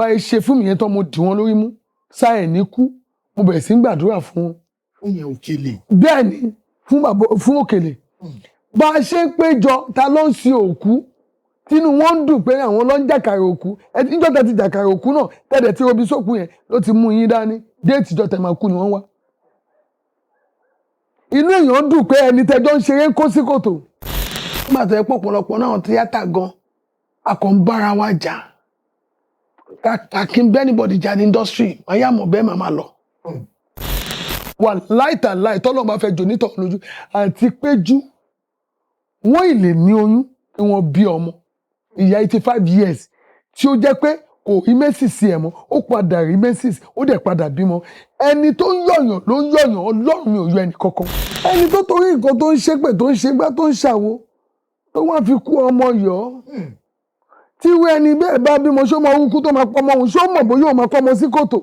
bá ṣe fún mi yẹn tán mo dì wọ́n lórí mú sáyẹ̀ ní kú mo bẹ̀rẹ̀ sí ń gbàdúrà fún wọn. Ó yẹn Òkèlè. Bẹ́ẹ̀ ni fún Òkèlè. Bá a ṣe ń péjọ ta ló ń sin òkú tínú wọn ń dùn pé àwọn ló ń jàkàrà òkú níjọ́ tẹ́ ti jàkàrà òkú náà tẹ́lẹ̀ tí robi sókú yẹn ló ti mú yín dání déètì ìjọ tẹ́ máa kú ni wọ́n wá. Inú èèyàn dùn pé ẹni tẹ́jọ́ ń ṣeré kó sí kòtò. Nígbà tó yẹ pọ̀ pọ̀lọpọ̀ náà tíátà gan akọ̀ ń bára wa jà kàkí anybody jà ní industry ayé àmọ̀ bẹ́ẹ̀ máa lọ. Wà láìtàláì tọ́lọ́ máa fẹ́ jò nítọ̀ lójú àti péjú wọ́n ì lè ní oyún kí wọ́n bí ọmọ ìyá 85 years tí ó jẹ́ pé kò rí mẹ́sìsì ẹ̀ mọ́ ó padà rí mẹ́sìsì ó dẹ̀ padà bímọ. Ẹni tó ń yọ̀yàn ló ń yọ̀yàn Ọlọ́run mi ò yọ ẹnì kankan. Ẹni tó torí nǹkan tó ń ṣépè tó ń ṣègbà tó ń ṣàwo tó wọ́n fi kú ọmọ yọ̀ tí wọ́n ẹni bẹ́ẹ̀ bá bímọ ṣó máa wúkú tó máa pọ́ ọmọ òun ṣó mọ̀ bóyá òun máa pọ́ ọmọ sí kòtò.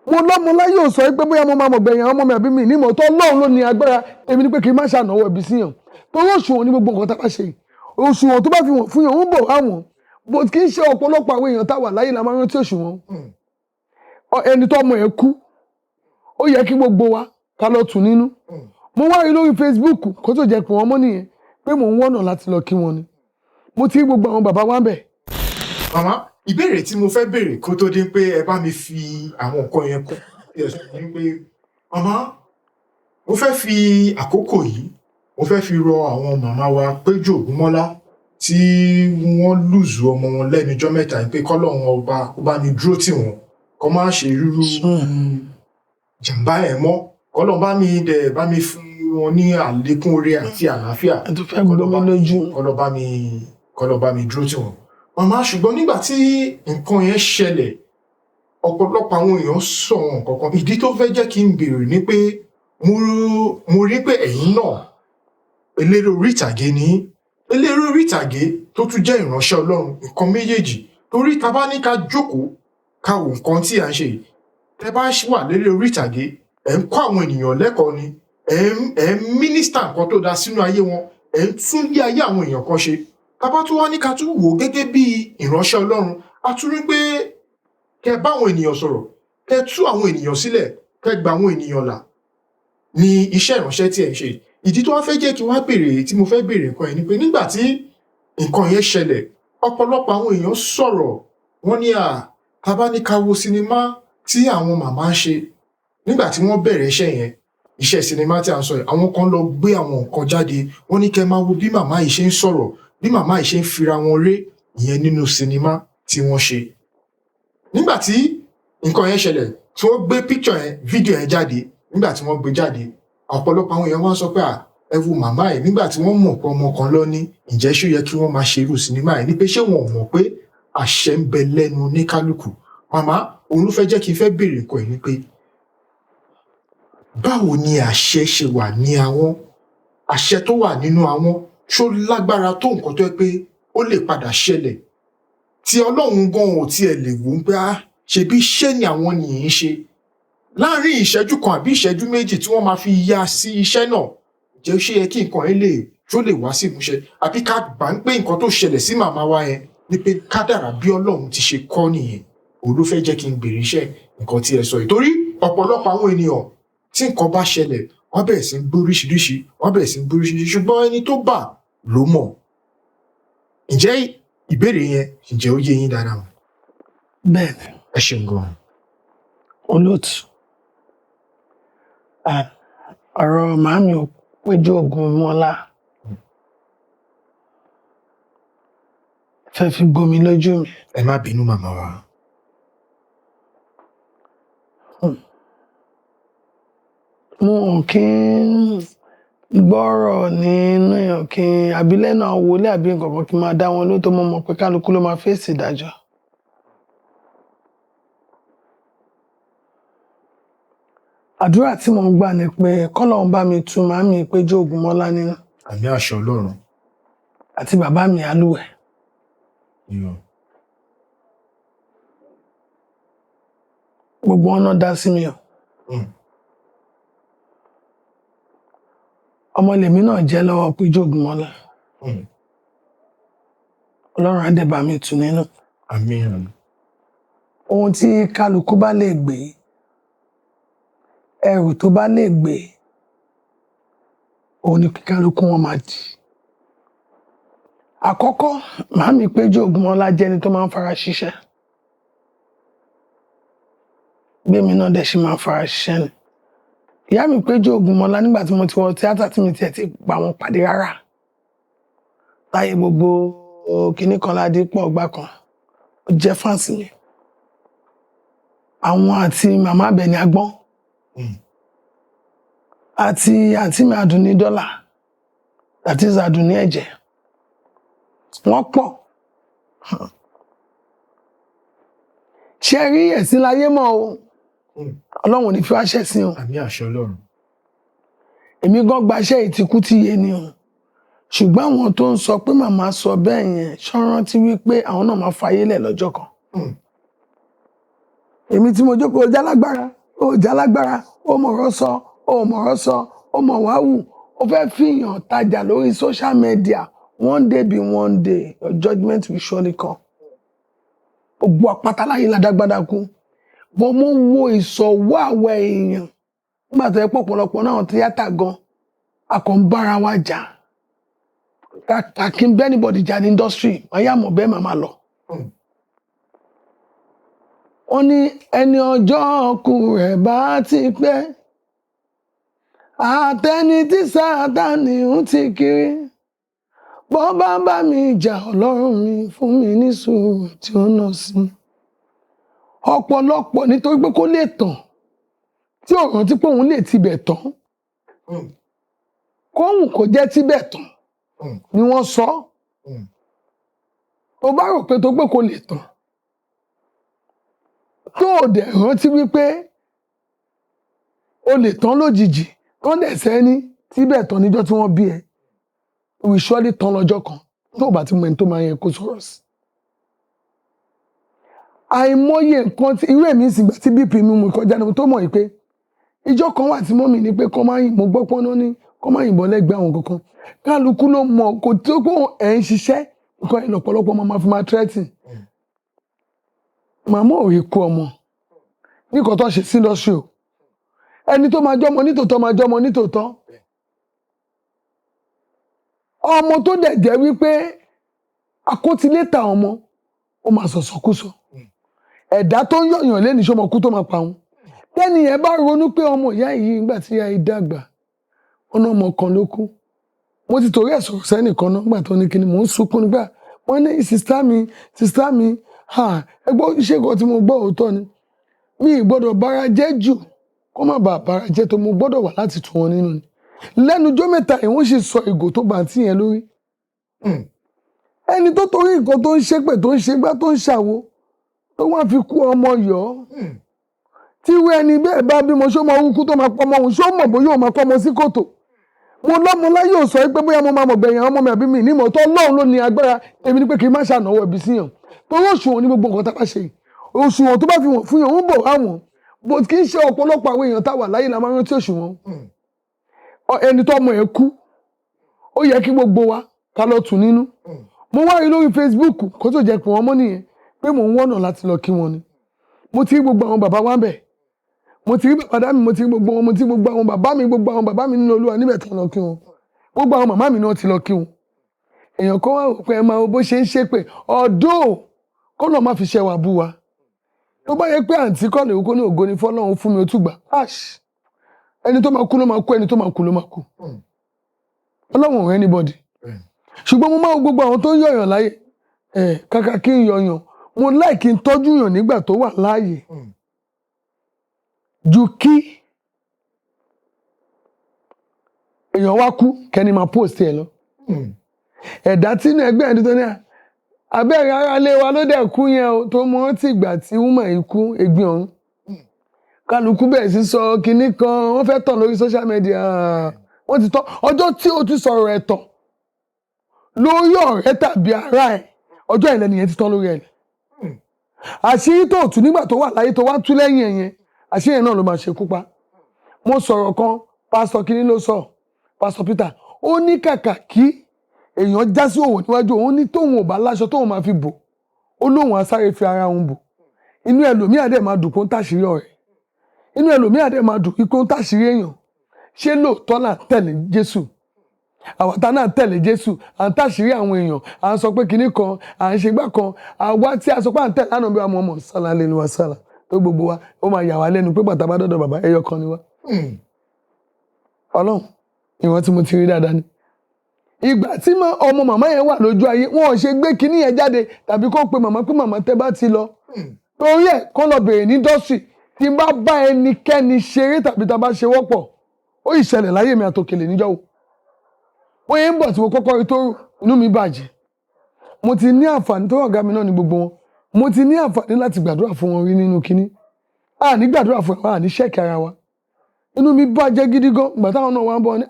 Mo lọ́mọ láyé ò sọ pé bóyá mo máa mọ̀ gbẹ̀yìn àwọn ọmọ mi àbí mi nímọ̀ tó Ọlọ́run ló ní agbára èmi ni pé kí n má ṣànáwó ẹbí síyàn torí òṣùwọ̀n ní gbogbo nǹkan tá a bá ṣe yìí òṣùwọ̀n tó bá fi wọ̀n fún yàn ń bọ̀ wá wọ̀n bó kì í ṣe ọ̀pọ̀lọpọ̀ àwọn èèyàn tá a wà láyé la máa rántí òṣùwọ̀n ẹni tó ọmọ ẹ̀ kú ó yẹ kí gbogbo wa ká lọ tù nínú. Mo wá rí lórí Facebook kó tó jẹ́ pé wọ́n mọ́ nìyẹn pé mò ń wọ́nà láti lọ kí wọn ni mo ti rí gbogbo àwọn bàbá wa ń bẹ̀. Màmá ìbéèrè tí mo fẹ́ béèrè kó tó dé pé ẹ bá mi fi àwọn nǹkan yẹn kún ní pé màmá mo fẹ́ fi àkókò yìí mo fẹ́ fi rọ àwọn màmá wa Péjú Ògúnmọ́lá tí wọ́n lùzù ọmọ wọn lẹ́nu ọjọ́ mẹ́ta pé kọ́lọ́run ọba ó bá mi dúró tì wọ́n kó má ṣe rírú jàǹbá ẹ̀ mọ́ kọ́lọ́run bá mi fún wọn ní àlékún oore àti àlàáfíà kọ́lọ́run bá mi dúró tì wọ́n. Màmá ṣùgbọ́n nígbà tí nǹkan yẹn ṣẹlẹ̀ ọ̀pọ̀lọpọ̀ àwọn èèyàn sọ wọn kankan ìdí tó fẹ́ jẹ́ kí n béèrè ni pé mo rí pé ẹ̀yin náà eléré orí ìtàgé ni eléré orí ìtàgé tó tún jẹ́ ìránṣẹ́ Ọlọ́run nǹkan méjèèjì torí ta bá ní ká jókòó ká wò nǹkan tí à ń ṣe yìí tẹ́ bá wà léré orí ìtàgé ẹ̀ ń kọ́ àwọn ènìyàn lẹ́kọ̀ọ́ ni ẹ̀ ń mínísítà nǹkan tó dá sínú ayé wọn ẹ̀ ń tún lé ayé àwọn èèyàn kan ṣe tábà tún wá ní ká tún wò gẹ́gẹ́ bí ìránṣẹ́ Ọlọ́run a tún rí pé kẹ́ bá àwọn ènìyàn sọ̀rọ̀ kẹ́ tú àwọn ènìyàn sílẹ̀ kẹ́ gba àwọn ènìyàn là ní iṣẹ́ ìránṣẹ́ tí ẹ̀ ń ṣe. Ìdí tó wá fẹ́ jẹ́ kí wá béèrè tí mo fẹ́ béèrè nǹkan ẹ̀ ni pé nígbà tí nǹkan yẹn ṣẹlẹ̀ ọ̀pọ̀lọpọ̀ àwọn èèyàn sọ̀rọ̀ wọ́n ní tábà ní ká wo sinimá tí àwọn màmá ń ṣe nígbà tí wọ́n bẹ̀rẹ̀ iṣẹ́ yẹn iṣẹ́ sinimá tí a ń sọ yìí àwọn kan lọ gbé àwọn nǹkan jáde wọ́n ní kẹ́ máa wo bí màmá yìí ṣe ń sọ̀rọ̀ bí màmá yìí ṣe ń fira wọn ré ìyẹn nínú sinimá tí wọ́n ṣe. Nígbà tí nǹkan yẹn ṣẹlẹ̀ tí wọ́n gbé picture yẹn fídíò yẹn jáde nígbà tí wọ́n gbé jáde ọ̀pọ̀lọpọ̀ àwọn èèyàn wá sọ pé ẹ wo màmá yìí nígbà tí wọ́n mọ̀ pé ọmọ kan lọ ní ǹjẹ́ ṣó yẹ kí wọ́n máa ṣe irú sinimá yìí ní pé ṣé wọn ò mọ̀ pé àṣẹ ń bẹ lẹ́nu oníkálukú. Màmá òun ló fẹ́ jẹ́ kí n fẹ́ béèrè nǹkan yìí ni pé báwo ni àṣẹ ṣe wà ní àwọn àṣẹ tó wà nínú àwọn ṣó lágbára tó nǹkan tó yẹ pé ó lè padà ṣẹlẹ̀ tí Ọlọ́run gan ò tiẹ̀ lè wò ó pé ṣebí iṣẹ́ ni àwọn nìyí ń ṣe láàrin ìṣẹ́jú kan àbí ìṣẹ́jú méjì tí wọ́n máa fi ya sí iṣẹ́ náà jẹ́ ṣé yẹ kí nǹkan yẹn tó lè wá sí ìmúṣẹ àbí ká gbà ń pé nǹkan tó ṣẹlẹ̀ sí màmá wa yẹn ni pé kádàrá bí Ọlọ́run ti ṣe kọ́ nìyẹn òun ló fẹ́ jẹ́ kí n béèrè iṣẹ́ nǹkan tí ẹ sọ yìí torí ọ̀pọ̀lọpọ̀ àwọn ènìyàn tí nǹkan bá ṣẹlẹ̀ wọ́n bẹ̀rẹ̀ sí ń gbóríṣiríṣi ṣùgbọ́n ẹni tó bà ló mọ̀. Ǹjẹ́ ìbéèrè yẹn ǹjẹ́ ó yé yín dáadáa? Bẹ́ẹ̀ni. Ẹ ṣeun gan. Olóòtú ọ̀rọ̀ màámi Péjú Ògúnmọ́lá fẹ́ fi gbomi lójú mi. Ẹ má bínú màmá wa. Mo kí ń gbọ́rọ̀ nínú èèyàn kí abilẹ̀ náà wọlé àbí nǹkan kan kí n máa dá wọn lóòótọ́ mo mọ̀ pé kálukú ló máa fèsì ìdájọ́. Àdúrà tí mo ń gbà ni pé kọ́lọ́run bá mi tu màámi Péjú Ògúnmọ́lá nínú. Àmín àṣẹ Ọlọ́run. Àti bàbá mi Alúwẹ̀. Gbogbo wọn náà dá sí mi o. Ọmọ lèmi náà jẹ́ lọ́wọ́ Péjú Ògúnmọ́lá. Ọlọ́run á dẹ̀ bá mi tu nínú. Àmín. ohun tí kálukú bá lè gbé, ẹrù tó bá lè gbé, òun ni kí kálukú wọn máa dì. Àkọ́kọ́, màámi Péjú Ògúnmọ́lá jẹ́ ẹni tó máa ń fara ṣiṣẹ́. Gbémi náà dẹ̀ ṣì máa ń fara ṣiṣẹ́ ni. Ìyá mi Péjú Ògúnmọ́lá nígbà tí mo ti wọ tíátà tí mi tiẹ̀ ti bá wọn pàdé rárá. Láyé gbogbo kinní kan Ládípọ̀ ọgbà kan, ó jẹ́ fáǹsì mi. Àwọn àti màmá Àbẹ̀ní Agbọ́n àti àǹtí mi Àdùnní Dọ́là, that is Àdùnní Ẹ̀jẹ̀, wọ́n pọ̀. Ṣé rí ẹ̀sìn láyé mọ́ o? Ọlọ́run ò ní fi wá ṣẹ̀sín o. Àmì àṣẹ Ọlọ́run. Èmi gan gbaṣẹ́ ìtìkú tí yé ni o. Ṣùgbọ́n àwọn tó ń sọ pé màmá sọ bẹ́ẹ̀ yẹn ṣọ́ rántí wípé àwọn náà máa fayé lẹ̀ lọ́jọ́ kan. Èmi tí mo jókòó jálágbára, ó mọ̀rọ̀ sọ, ó mọ̀rọ̀ sọ, ó mọ̀ wá wù, ó fẹ́ fìyàn tajà lórí social media. One day be one day, your judgment will surely come. Gbogbo àpáta láyé ládágbádá kú. Bọ́ mo wo ìsọ̀wọ́ àwọ̀ èèyàn nígbà tó yẹ pọ̀ pọ̀lọpọ̀ náà tíátà gan, a kàn ń bára wa jà. Kàkí ń bẹ́ anybody jà ní industry, màá yà mọ̀ bẹ́ẹ̀ màmá lọ. Wọ́n ní ẹni ọjọ́ ọkù rẹ̀ bá ti pẹ́, àtẹni tí Sátánì ń ti kiri. Bọ́ bá bá mi jà Ọlọ́run mi, fún mi ní sùúrù tí ó nà sí. Ọ̀pọ̀lọpọ̀ nítorí pé kó lè tàn, tí ò rántí pé òun lè tibẹ̀ tán. Kóhùn kò jẹ́ tibẹ̀ tán ni wọ́n sọ. Tó bá rò pé tó pé kó lè tàn, tó dẹ̀ rántí wípé o lè tán lójijì, kán dẹ̀ sẹ́ni tibẹ̀ tán níjọ́ tí wọ́n bí ẹ. We surely tán lọ́jọ́ kan tó bá ti mọ ẹni tó máa yẹ kó sọ̀rọ̀ sí. Àìmọye nǹkan tí irú èmi ìsìngbà tí BP mi mú kọjá ni mo tó mọ̀ pé ìjọ kan wà tí mọ́mì ní pé kọ́ máa yìn, mo gbọ́ pọ́n ní kọ́ máa yìnbọn lẹ́gbẹ̀ẹ́ àwọn kankan. Kálukú ló mọ̀ kò tó pé ẹ̀ ń ṣiṣẹ́ nǹkan ẹ̀ lọ́pọ̀lọpọ̀ máa fi máa threaten. Màmá ò rí kú ọmọ ní nǹkan tó ṣe sí industry o. Ẹni tó máa jọmọ nítòótọ́ máa jọmọ nítòótọ́. Ọmọ tó dẹ̀ jẹ́ wípé akótilétà ọmọ ó máa sọ̀sọ̀kúsọ. Ẹ̀dá tó ń yọ̀yàn lé níṣọ́ ọmọkú tó máa pa wọn. Tẹ́ni yẹn bá ronú pé ọmọ ìyá yìí nígbà tí ìyá yìí dàgbà, ọ̀nà ọmọ kan ló kú. Mo ti torí ẹ̀ sọ̀rọ̀ sẹ́nìkan náà nígbà tó ní kíni mò ń sunkún nígbà wọ́n ní sìstá mi ẹgbọ́n iṣẹ́ kan tí mo gbọ́ òótọ́ ni. Mi ì gbọ́dọ̀ bára jẹ́ jù kó má bàa bára jẹ́ tó mo gbọ́dọ̀ wà láti tù wọn nínú ni. Lẹ́nu ọjọ́ mẹ́ta yìí wọ́n sì sọ ìgò tó bá tí yẹn lórí. Ẹni tó torí nǹkan tó ń ṣépè tó ń ṣègbà tó ń ṣàwo tó wá fi kú ọmọ yọ. Tí irú ẹni bẹ́ẹ̀ bá bímọ ṣó máa wúkú tó máa pọ́ ọmọ òun ṣó mọ̀ bóyá òun máa pọ́ ọmọ sí kòtò. Mo lọ́mọ láyé ò sọ pé bóyá mo máa mọ̀ gbẹ̀yìn ọmọ mi àbí mi nímọ̀ tó Ọlọ́run ló ní agbára èmi ni pé kì í má ṣànáwó ẹbí síyàn. Torí òṣùwọ̀n ní gbogbo nǹkan tá a bá ṣe yìí. Òṣùwọ̀n tó bá fi wọ̀n fún yàn ń bọ̀ wá wọn. Bó kì í ṣe ọ̀pọ̀lọpọ̀ àwọn èèyàn tá wà láyé la máa rántí òṣùwọ̀n. Ẹni tó ọmọ ẹ̀ kú ó yẹ kí gbogbo wa ká lọ tù nínú. Mo wá rí lórí Facebook kó tó jẹ́ pé wọ́n mọ́ nìyẹn pé mò ń wọ́nà láti lọ kí wọn ni. Mo ti rí gbogbo àwọn bàbá wa bẹ̀. Mo ti rí bàbá mi, mo ti rí gbogbo wọn, mo ti rí gbogbo àwọn bàbá mi nínú Olúwa níbẹ̀ tán lọ kí wọn. Gbogbo àwọn màmá mi náà ti lọ kí wọn. Èèyàn kan wá rò pé ẹ máa wo bó ṣe ń ṣépè ọ̀dọ́ kó náà má fi ṣe wà bú wa. Tó bá yẹ pé àǹtí kọ́ lè kó ní ògo ni fọ́lọ́run fún mi ó túgbà. Ẹni tó máa kú ló máa kú, ẹni tó máa kú ló máa kú. Ọlọ́run ò anybody. Ṣùgbọ́n mo máa wo gbogbo àwọn tó ń yọ̀yàn láyé. Kàkà kí n yọ̀yàn, mo láì kí n tọ́jú yàn nígbà tó wà láàyè. Ju kí èèyàn wá kú kẹ́ni máa post ẹ̀ lọ. Ẹ̀dá tí inú ẹgbẹ́ ẹni tó ní abẹ́rẹ́ ara lé wa ló dẹ̀ kú yẹn o tó mọ́ tí ìgbà tí wúmọ̀ yìí kú egbin ọ̀run. Kálukú bẹ̀rẹ̀ sí sọ kinní kan wọ́n fẹ́ tàn lórí social media. Wọ́n ti tọ́ ọjọ́ tí o ti sọ̀rọ̀ ẹ̀ tàn lórí ọ̀rẹ́ tàbí ara ẹ̀ ọjọ́ ìlẹ́ni yẹn ti tán lórí ẹ̀. Àṣírí tó tú nígbà tó wà láyé tó wá tú lẹ́yìn ẹ̀ yẹn àṣírí yẹn náà ló máa ṣekú pa. Mo sọ̀rọ̀ kan pásítọ̀ kínní ló sọ pásítọ̀ Peter ó ní kàkà kí èèyàn já sí òwò níwájú òun ní tóun ò bá láṣọ tóun máa fi bò ó lóun á sáré fi ara òun bò. inú ẹlòmíì á dẹ̀ máa dùn kó ń tàṣírí ọ̀rẹ́, inú ẹlòmíì á dẹ̀ máa dùn kó ń tàṣírí èèyàn. Ṣé lóòótọ́ là ń tẹ̀lé Jésù? Àwọn tá náà tẹ̀lé Jésù à ń tàṣírí àwọn èèyàn, à ń sọ pé kinní kan, à ń ṣe gbá kan, àwa tí a sọ pé à ń tẹ̀lé Ànábì wa Muhammad sallallahu alaihi wasallam tó gbogbo wa ó máa yà wá lẹ́nu pé bàtà bá dọ́dọ̀ bàbá ẹyọ kan ni wá. Ọlọ́run ìwọ̀n tí mo ti rí dáadáa ni. Ìgbà tí ọmọ màmá yẹn wà lójú ayé wọn ò ṣe gbé kinní yẹn jáde tàbí kó pe màmá pé màmá tẹ́ bá ti lọ. Torí ẹ̀ kó lọ bèrè ní dọ́sì tí n bá bá ẹnikẹ́ni ṣeré tàbí tá a bá ṣe wọ́pọ̀ ó ìṣẹ̀lẹ̀ láyé mi àtòkèlè níjọ́ wo. Ó yẹ ń bọ̀ tí mo kọ́kọ́ rí tó inú mi bàjẹ́. Mo ti ní àǹfààní tó ọ̀gá mi náà ní gbogbo wọn. Mo ti ní àǹfààní láti gbàdúrà fún wọn rí nínú kinní. A ní gbàdúrà fún wa, a ní ṣẹ́ẹ̀kì ara wa. Inú mi bàjẹ́ gidi gan. Ìgbà táwọn náà wá ń bọ̀ ní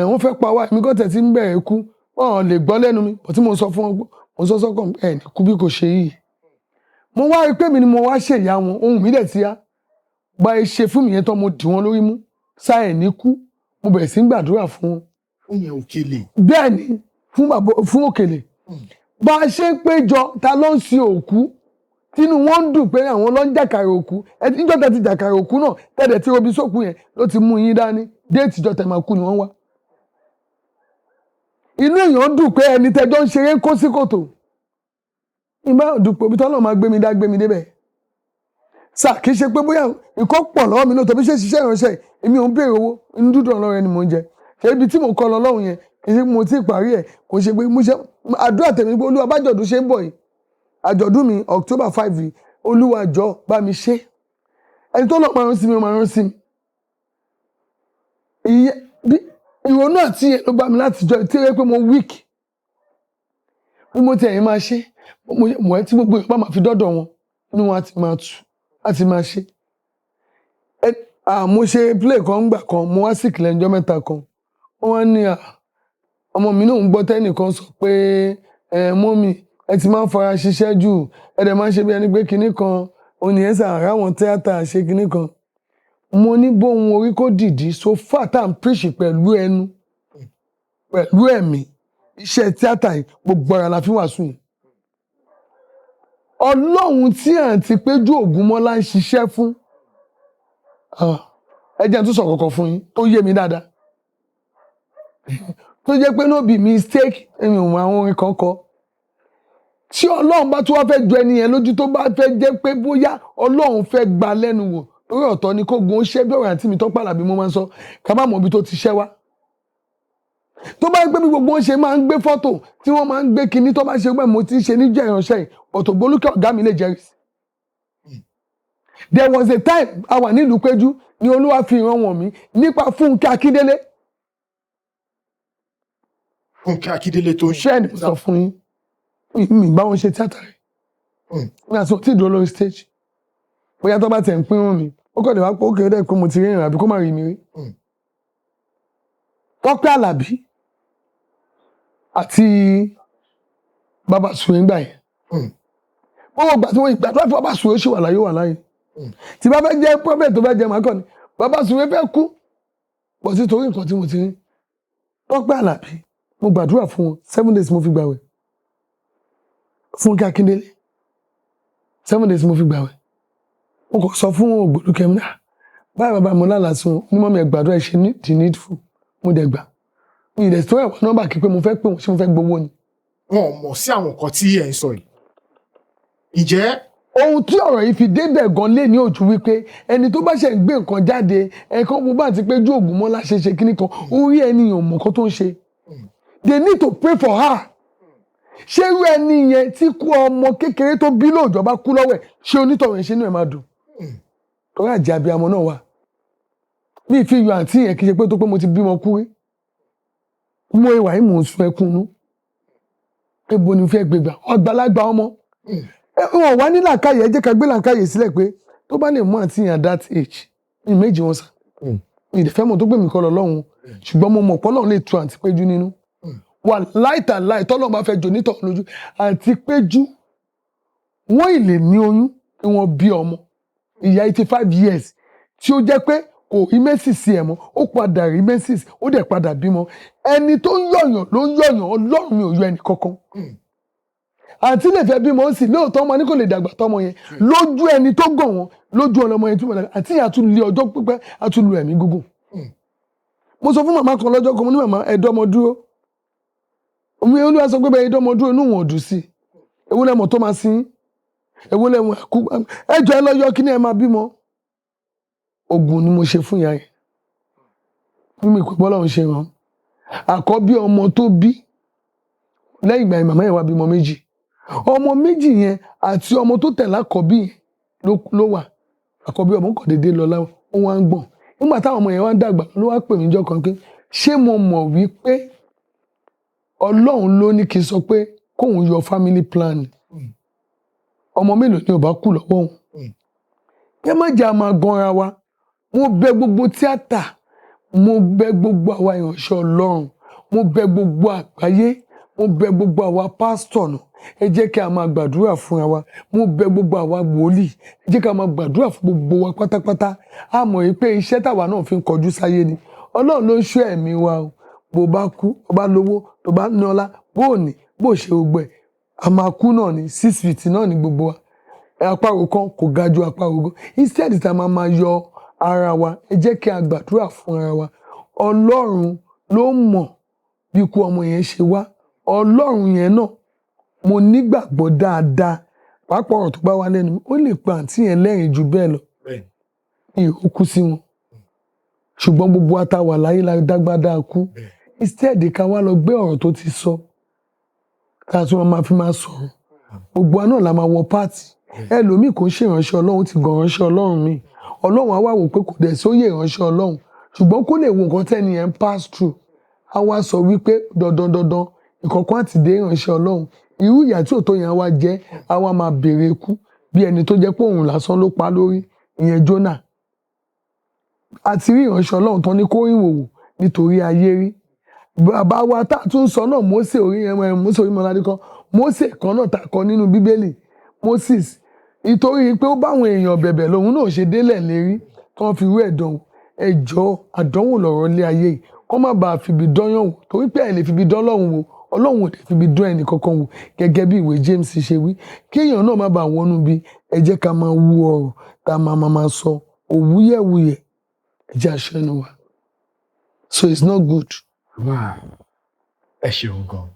wọ́n fẹ́ pa wá èmi gan tẹ̀ tí ń bẹ̀rẹ̀ ikú. Wọ́n lè gbọ́ lẹ́nu mi. Bọ̀ tí mo sọ fún wọn, mo sọ sọ́kàn ní kú bí kò ṣe yìí. Mo wá rí pé mi ni mo wá ṣe ìyá wọn, ohun mi dẹ̀ ti yá. Bá ẹ ṣe fún mi yẹn tán mo dì wọ́n lórí mú. Sáà ní kú. Mo bẹ̀rẹ̀ sí ń gbàdúrà fún wọn. Ó yẹ Òkèlè. Bẹ́ẹ̀ ni fún Òkèlè. Bá a ṣe ń péjọ ta ló ń sin òkú tínú wọn ń dùn pé àwọn ló ń jàkàrà òkú. Níjọ́ tẹ́ ti jàkàrà òkú náà tẹ́lẹ̀ tí robi sókú yẹn ló ti mú yín dání. Déètì ìjọ tẹ̀ máa kú ni wọ́n wá. Inú èèyàn dùn pé ẹni tẹ́jọ́ ń ṣeré ń kó sí kòtò. Ìbá dùpò bí tọ́lọ́ máa gbé mi débẹ̀. Sà kì í ṣe pé bóyá nǹkan pọ̀ lọ́wọ́ mi náà tàbí ṣe ṣiṣẹ́ ìránṣẹ́ èmi ò ń béèrè owó inú dúdú Ọlọ́run ni mò ń jẹ. Ṣé ibi tí mò ń kọ́ lọ lọ́hùn yẹn kì í ṣe mo ti parí ẹ̀ kò ṣe pé mo ṣe àdúrà tèmi pé Olúwa bá àjọ̀dún ṣe ń bọ̀ yìí. Àjọ̀dún mi October 5 yìí Olúwa jọ̀ọ́ bá mi ṣe. Ẹni tó lọ máa rán sí mi ó máa rán sí mi. Ìrònú àti ẹ̀ ló bá mi láti jọ tí ó yẹ pé mo weak. Bí mo ti ẹ̀yìn máa ṣe mo ẹ̀ tí gbogbo ìpá máa fi dọ́dọ̀ wọn inú wọn á ti máa tù láti máa ṣe. Mo ṣe play kan gbà kan mo wá sí ìkìlẹ̀ ọjọ́ mẹ́ta kan. Wọ́n wá ní ọmọ mi náà ń gbọ́ tẹ́nìkan sọ pé mọ́mì ẹ ti máa ń fara ṣiṣẹ́ jù ẹ dẹ̀ máa ń ṣe bí ẹni pé kinní kan òní ẹ̀ sà ráwọn tíátà ṣe kinní kan. Mo ní bóun orí kó dìdí so far tá à ń preach pẹ̀lú ẹnu pẹ̀lú ẹ̀mí iṣẹ́ tíátà yìí gbogbo ara la fi wàásù yìí. Ọlọ́run tí àǹtí Péjú Ògúnmọ́lá ń ṣiṣẹ́ fún ẹ jẹ́ n tún sọ kọ̀ọ̀kan fún yín tó yé mi dáadáa tó jẹ́ pé no be mistake ẹ̀mí òun àwọn orin kan kọ tí Ọlọ́run bá tún wá fẹ́ ju ẹni yẹn lójú tó bá fẹ́ jẹ́ pé bóyá Ọlọ́run fẹ́ gba lẹ́nu wò lórí ọ̀tọ̀ ni kó gun ó ṣẹ́ bí ọ̀rọ̀ àǹtí mi Tọ́pẹ́ Àlàbí mo máa ń sọ ká má mọ̀ ibi tó ti ṣẹ́ wá. Tó bá gbé bí gbogbo wọn ṣe máa ń gbé fọ́tò tí wọ́n máa ń gbé kinní tó bá ṣe pé mo ti ń ṣe níjẹ́ ìránṣẹ́ yìí Òtògbólúkẹ́ ọ̀gá mi lè jẹ́rìí sí. There was a time a wà nílùú Péjú ni Olúwa fi ìran wọ̀n mí nípa Fúnkẹ́ Akíndélé. Fúnkẹ́ Akíndélé tó ń ṣe ẹni mo sọ fún yín mi bá wọn ṣe tíátà rẹ̀ mi àti òtí ìdúró lórí stage bóyá tó bá tẹ̀ ń pín wọn mi ó kọ̀ dé wá pé ó kéré dẹ́ pé mo ti rí ìrìn àbí kó má rí mi rí. Tọ́pẹ́ Àlàbí àti Bàbá Sùwé ńgbà yẹn. Wọ́n gbà tí wọ́n ìgbà tó fẹ́ Bàbá Sùwé ó ṣì wà láyé. Tí bá fẹ́ jẹ́ prophet tó fẹ́ jẹ́ màá kọ́ ni Bàbá Sùwé fẹ́ kú. Bọ̀ sí torí nǹkan tí mo ti rí. Tọ́pẹ́ Àlàbí mo gbàdúrà fún wọn 7 days mo fi gbàwẹ̀. Fúnkẹ́ Akíndélé 7 days mo fi gbàwẹ̀. Mo kò sọ fún Ògbólúkẹ́ mi náà báyìí bàbá mo lálàá sí wọn ní mọ́mí ẹ̀ gbàdúrà ẹ̀ ṣe ní the needful mo dẹ̀ gbà. Mi ìdẹ̀ tó ẹ̀wọ̀n nọ́mbà kí pé mo fẹ́ pé wọ́n ṣé mo fẹ́ gbowó ni. Wọn ò mọ̀ sí àwọn nǹkan tí ẹ̀ ń sọ yìí. Ǹjẹ́ ohun tí ọ̀rọ̀ yìí fi débẹ̀ gan lé ní ojú wípé ẹni tó bá ṣe ń gbé nǹkan jáde ẹ̀kan mo bá ti Péjú Ògúnmọ́lá ṣe kíní kan orí ẹnìyàn mọ̀ kó tó ń ṣe. They need to pray for her. Ṣé irú ẹni yẹn tí kú ọmọ kékeré tó bí lóòjọ́ bá kú lọ́wọ́ ẹ̀ ṣé onítọ̀hún ṣe inú ẹ̀ máa dùn? Torí àjẹ́ abiyamọ náà wà. Mi fi yọ àǹtí yẹn kì í ṣe pé tó pé mo ti bímọ kú rí. Mo ìwà yìí mò ń sun ẹkún nú. Ebo ni fẹ́ gbégbà ọgbàlagbà ọmọ. Wọn wá ní làákàyè ẹ jẹ́ ká gbé làákàyè sílẹ̀ pé tó bá lè mú àǹtí yẹn at that age ní méjì wọn sà. Ìdẹ̀fẹ́ mọ̀ tó gbé mi kọ́ lọ lọ́hùn ṣùgbọ́n mo mọ̀ pọ́lọ́run lè tu àǹtí Péjú nínú. Wà láìta láì tọ́lọ́ bá fẹ́ jò nítọ̀ lójú àǹtí Péjú wọ́n ì lè ní oyún kí wọ́n bí ọmọ ìyá 85 years tí ó jẹ́ pé kò rí menses sí ẹ̀ mọ́ ó padà rí menses ó dẹ̀ padà bímọ ẹni tó ń yọ̀yàn ló ń yọ̀yàn Ọlọ́run mi ò yọ ẹnì kankan àǹtí lè fẹ́ bímọ ó sì lóòótọ́ ọmọ ní kò lè dàgbà tọmọ yẹn lójú ẹni tó gàn wọ́n lójú ọlọmọ yẹn túmọ̀ dàgbà àti ìyá tún lé ọjọ́ pípẹ́ á tún lu ẹ̀mí gígùn. mo sọ fún màmá kan lọ́jọ́ kan mo ní màmá ẹ̀dọ́mọ dúró omi olúwa sọ pé bẹ́ẹ̀ ẹ̀dọ́mọ dúró inú wọn ò dùn sí ewu lẹ́mọ̀ tó máa sin ewu lẹ́mọ̀ ẹ̀kú ẹjọ́ ẹ lọ́yọ́ kí ni ẹ máa bímọ. ogun ni mo ṣe fún ìyá yẹn mímì pé bọ́lọ́run ṣe ràn àkọ́bí ọmọ tó bí lẹ́yìn ìgbà yẹn màmá yẹn wá bímọ méjì ọmọ méjì yẹn àti ọmọ tó tẹ̀lé àkọ́bí yẹn ló wà àkọ́bí ọmọ kàn déédéé lọ láwọn ó wá ń gbọ̀n nígbà táwọn ọmọ yẹn wá ń dàgbà ló wá pè mí jọ kan pé ṣé mo mọ̀ wípé Ọlọ́run ló ní kí n sọ pé kóun yọ family plan ọmọ mélòó ni ò bá kú lọ́wọ́ òun ẹ má jẹ́ a máa ganra wa mo bẹ̀ gbogbo tíátà mo bẹ̀ gbogbo àwa ìránṣẹ́ Ọlọ́run mo bẹ̀ gbogbo àgbáyé mo bẹ̀ gbogbo àwa pásítọ̀ nù ẹ jẹ́ kí a máa gbàdúrà fúnra wa mo bẹ̀ gbogbo àwa wòlíì ẹ jẹ́ kí a máa gbàdúrà fún gbogbo wa pátápátá a mọ̀ pé iṣẹ́ táwa náà fi ń kọjú sáyé ni Ọlọ́run ló ń ṣọ́ ẹ̀mí wa o bó bá kú bó bá lówó tó bá ní ọlá bó ò ní bó ṣe gbogbo ẹ̀ a máa kú náà ní 6 feet náà ní gbogbo wa àparò kan kò ga ju àparò gan instead tá a máa yọ ara wa ẹ jẹ́ kí a gbàdúrà fún ara wa Ọlọ́run ló mọ̀ bí ikú ọmọ yẹn ṣe wá Ọlọ́run yẹn náà mo nígbàgbọ́ dáadáa pàápàá ọ̀rọ̀ tó bá wá lẹ́nu ó lè pa àǹtí yẹn lẹ́rìn ju bẹ́ẹ̀ lọ ìhó kú sí wọn ṣùgbọ́n gbogbo àtàwà láyé la dágbádá kú instead ká wá lọ gbé ọ̀rọ̀ tó ti sọ ká tún máa fi máa sọ̀rọ̀ gbogbo àná la máa wọ pààtì ẹlòmíì kò ń ṣèrànṣẹ́ Ọlọ́run ti gàn ránṣẹ́ Ọlọ́run míì Ọlọ́run á wá wò pé kò dẹ̀ sóyè ìránṣẹ́ Ọlọ́run ṣùgbọ́n kó lè wo nǹkan tẹ́ni yẹn ń pass through á wá sọ wípé dandan ìkọ̀kan àti dé ìránṣẹ́ Ọlọ́run irú ìyà tí òótọ́ yẹn wá jẹ́ á wá máa béèrè ikú bí ẹni tó jẹ́ pé òun lásán ló pa lórí ìyẹn Jónà àti rí ìránṣẹ́ Ọlọ́run tán ní kó ìwòwò nítorí ayé rí bàbá wa tá a tún sọ náà Mósè orí mọ́ládé kan Mósè kan náà tá a kọ nínú Bíbélì Moses nítorí pé ó báwọn èèyàn bẹ̀bẹ̀ lòun náà ṣe délẹ̀ lérí tí wọ́n fi rú ẹ̀dánwò ẹjọ́ àdánwò lọ̀rọ̀ lé ayé yìí kọ́ má bàa fibi dányàn wò torí pé ẹ̀ lè fibi dán Ọlọ́run wò Ọlọ́run ò lè fibi dán ẹnì kankan wò gẹ́gẹ́ bí ìwé James ṣe wí kéèyàn náà má bàa wọnú bí ẹ jẹ́ ká máa wú ọ̀rọ̀ ká máa sọ òwúyẹ̀wúyẹ̀ ẹ jẹ́ àṣẹnu wa so it's not good. Ẹ ṣeun gan.